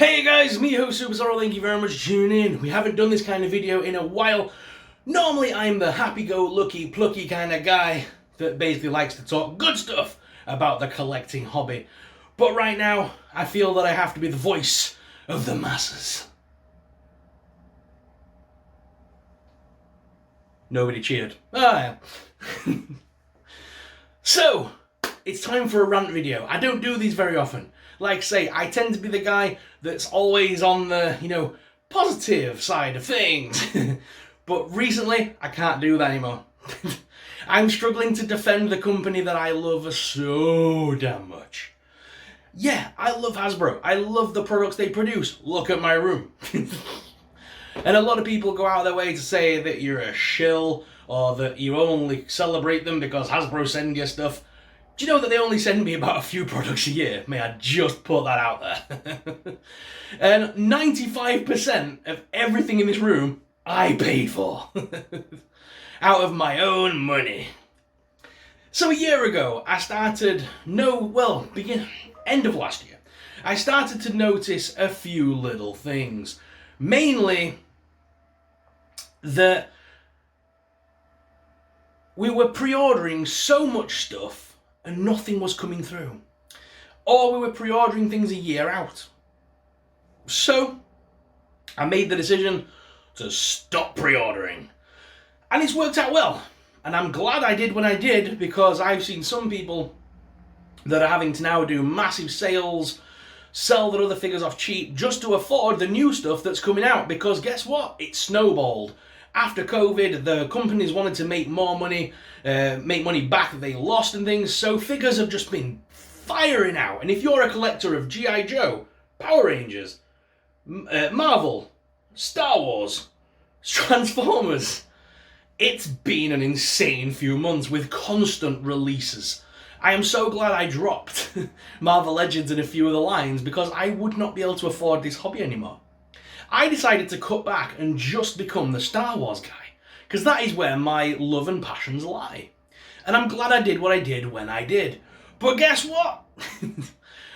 Hey guys, me host Superstar, thank you very much for tuning in. We haven't done this kind of video in a while. Normally I'm the happy-go-lucky, plucky kind of guy that basically likes to talk good stuff about the collecting hobby. But right now, I feel that I have to be the voice of the masses. Nobody cheered. Ah, yeah. So, it's time for a rant video. I don't do these very often. Like I say, I tend to be the guy that's always on the, positive side of things. But recently, I can't do that anymore. I'm struggling to defend the company that I love so damn much. Yeah, I love Hasbro. I love the products they produce. Look at my room. And a lot of people go out of their way to say that you're a shill or that you only celebrate them because Hasbro send you stuff. Do you know that they only send me about a few products a year? May I just put that out there. And 95% of everything in this room, I paid for. Out of my own money. So a year ago, I started, end of last year, I started to notice a few little things. Mainly that we were pre-ordering so much stuff and nothing was coming through. Or we were pre-ordering things a year out. So, I made the decision to stop pre-ordering. And it's worked out well. And I'm glad I did when I did, because I've seen some people that are having to now do massive sales, sell their other figures off cheap, just to afford the new stuff that's coming out. Because guess what? It snowballed. After COVID, the companies wanted to make more money, make money back that they lost and things, so figures have just been firing out. And if you're a collector of G.I. Joe, Power Rangers, Marvel, Star Wars, Transformers, it's been an insane few months with constant releases. I am so glad I dropped Marvel Legends and a few of the lines because I would not be able to afford this hobby anymore. I decided to cut back and just become the Star Wars guy, because that is where my love and passions lie. And I'm glad I did what I did when I did. But guess what?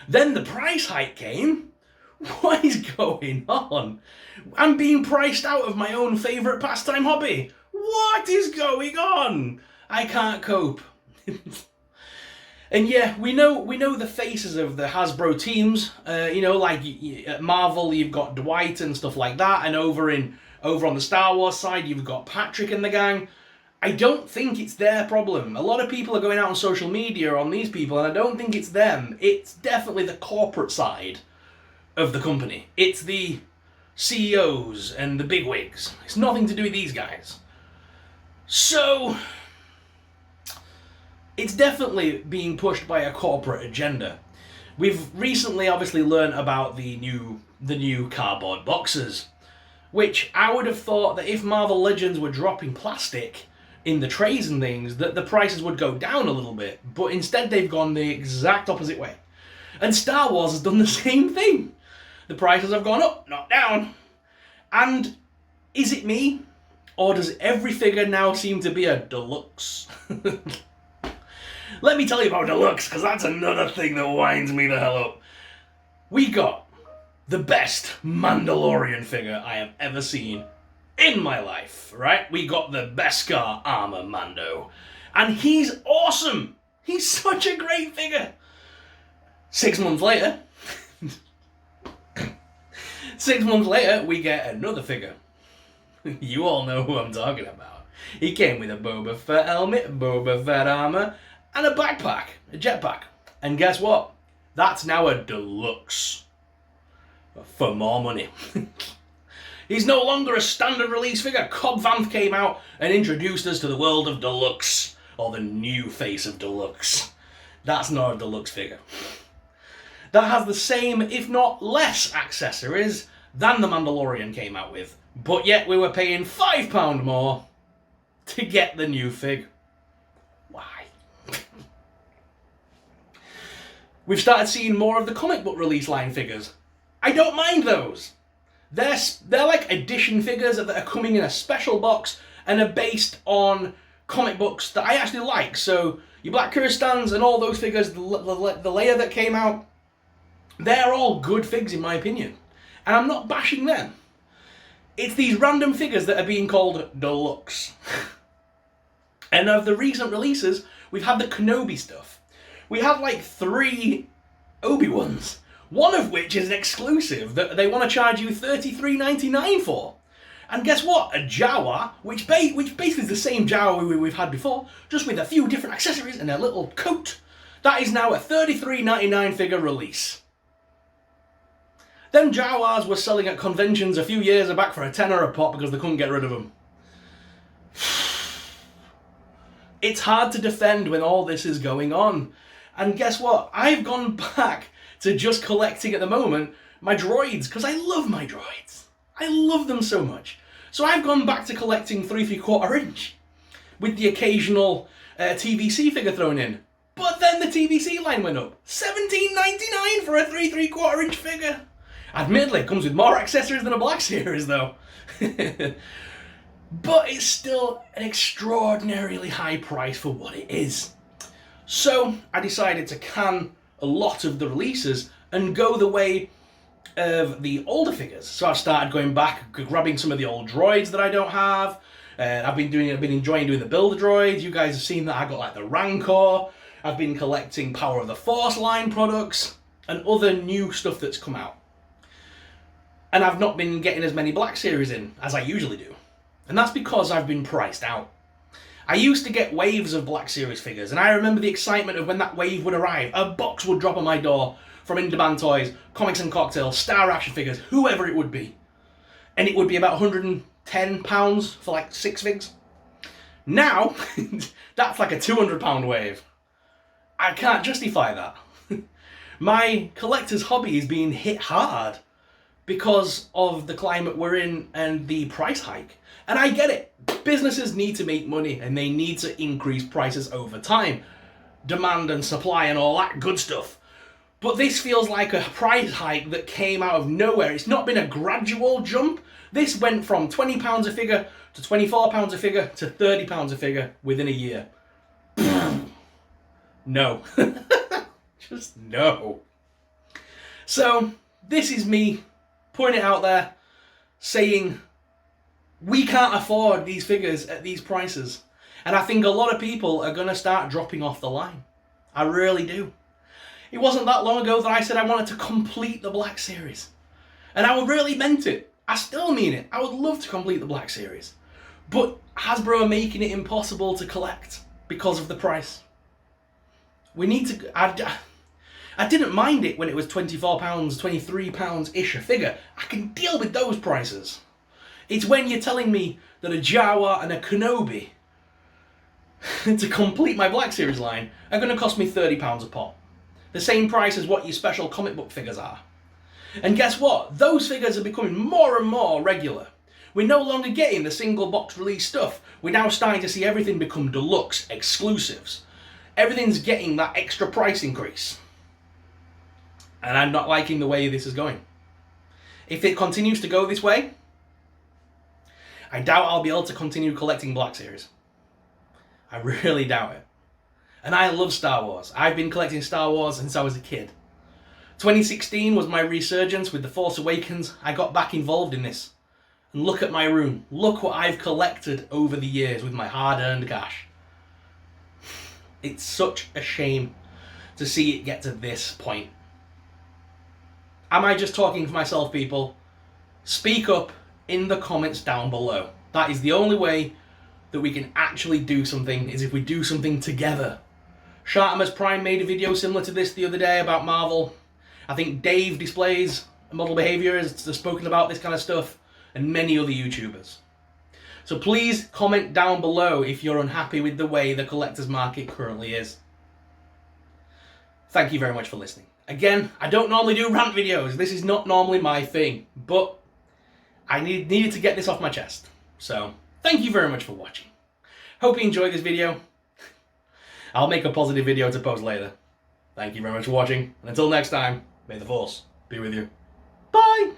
Then the price hike came. What is going on? I'm being priced out of my own favourite pastime hobby. What is going on? I can't cope. And yeah, we know the faces of the Hasbro teams. Like at Marvel, you've got Dwight and stuff like that, and over on the Star Wars side, you've got Patrick and the gang. I don't think it's their problem. A lot of people are going out on social media on these people, and I don't think it's them. It's definitely the corporate side of the company. It's the CEOs and the bigwigs. It's nothing to do with these guys. So it's definitely being pushed by a corporate agenda. We've recently obviously learned about the new cardboard boxes, which I would have thought that if Marvel Legends were dropping plastic in the trays and things, that the prices would go down a little bit, but instead they've gone the exact opposite way. And Star Wars has done the same thing. The prices have gone up, not down. And is it me? Or does every figure now seem to be a deluxe? Let me tell you about deluxe, because that's another thing that winds me the hell up. We got the best Mandalorian figure I have ever seen in my life, right? We got the Beskar armor Mando. And he's awesome. He's such a great figure. 6 months later, 6 months later, we get another figure. You all know who I'm talking about. He came with a Boba Fett helmet, Boba Fett armor, and a backpack, a jetpack. And guess what? That's now a deluxe. For more money. He's no longer a standard release figure. Cobb Vanth came out and introduced us to the world of deluxe, or the new face of deluxe. That's not a deluxe figure. That has the same, if not less, accessories than the Mandalorian came out with. But yet we were paying £5 more to get the new fig. Why? We've started seeing more of the comic book release line figures. I don't mind those. They're like edition figures that are coming in a special box and are based on comic books that I actually like. So your Black Kirstans and all those figures, the layer that came out, they're all good figs in my opinion. And I'm not bashing them. It's these random figures that are being called deluxe. And of the recent releases, we've had the Kenobi stuff. We have like 3 Obi-Wans, one of which is an exclusive that they want to charge you $33.99 for. And guess what? A Jawa, which basically is the same Jawa we've had before, just with a few different accessories and a little coat, that is now a $33.99 figure release. Them Jawas were selling at conventions a few years back for a tenner a pop because they couldn't get rid of them. It's hard to defend when all this is going on. And guess what? I've gone back to just collecting at the moment my droids, because I love my droids. I love them so much. So I've gone back to collecting 3 3/4 inch with the occasional TVC figure thrown in. But then the TVC line went up. $17.99 for a 3 3/4 inch figure. Admittedly, it comes with more accessories than a Black Series though. But it's still an extraordinarily high price for what it is. So I decided to can a lot of the releases and go the way of the older figures. So I've started going back, grabbing some of the old droids that I don't have. I've been enjoying doing the Builder droids. You guys have seen that I got like the Rancor. I've been collecting Power of the Force line products and other new stuff that's come out. And I've not been getting as many Black Series in as I usually do. And that's because I've been priced out. I used to get waves of Black Series figures, and I remember the excitement of when that wave would arrive. A box would drop on my door from In Demand Toys, Comics and Cocktails, Star Action Figures, whoever it would be. And it would be about £110 for like 6 figs. Now, that's like a £200 wave. I can't justify that. My collector's hobby is being hit hard because of the climate we're in and the price hike. And I get it. Businesses need to make money and they need to increase prices over time. Demand and supply and all that good stuff. But this feels like a price hike that came out of nowhere. It's not been a gradual jump. This went from £20 a figure to £24 a figure to £30 a figure within a year. No. Just no. So, this is me putting it out there, saying we can't afford these figures at these prices. And I think a lot of people are going to start dropping off the line. I really do. It wasn't that long ago that I said I wanted to complete the Black Series. And I really meant it. I still mean it. I would love to complete the Black Series. But Hasbro are making it impossible to collect because of the price. We need to... I didn't mind it when it was £24, £23-ish a figure. I can deal with those prices. It's when you're telling me that a Jawa and a Kenobi to complete my Black Series line are going to cost me £30 a pop. The same price as what your special comic book figures are. And guess what? Those figures are becoming more and more regular. We're no longer getting the single box release stuff. We're now starting to see everything become deluxe, exclusives. Everything's getting that extra price increase. And I'm not liking the way this is going. If it continues to go this way, I doubt I'll be able to continue collecting Black Series. I really doubt it. And I love Star Wars. I've been collecting Star Wars since I was a kid. 2016 was my resurgence with The Force Awakens. I got back involved in this. And look at my room. Look what I've collected over the years with my hard-earned cash. It's such a shame to see it get to this point. Am I just talking for myself, people? Speak up in the comments down below. That is the only way that we can actually do something, is if we do something together. Shartimus Prime made a video similar to this the other day about Marvel. I think Dave Displays Model Behavior has spoken about this kind of stuff, and many other YouTubers. So please comment down below if you're unhappy with the way the collector's market currently is. Thank you very much for listening. Again, I don't normally do rant videos. This is not normally my thing, but I needed to get this off my chest. So, thank you very much for watching. Hope you enjoyed this video. I'll make a positive video to post later. Thank you very much for watching, and until next time, may the Force be with you. Bye!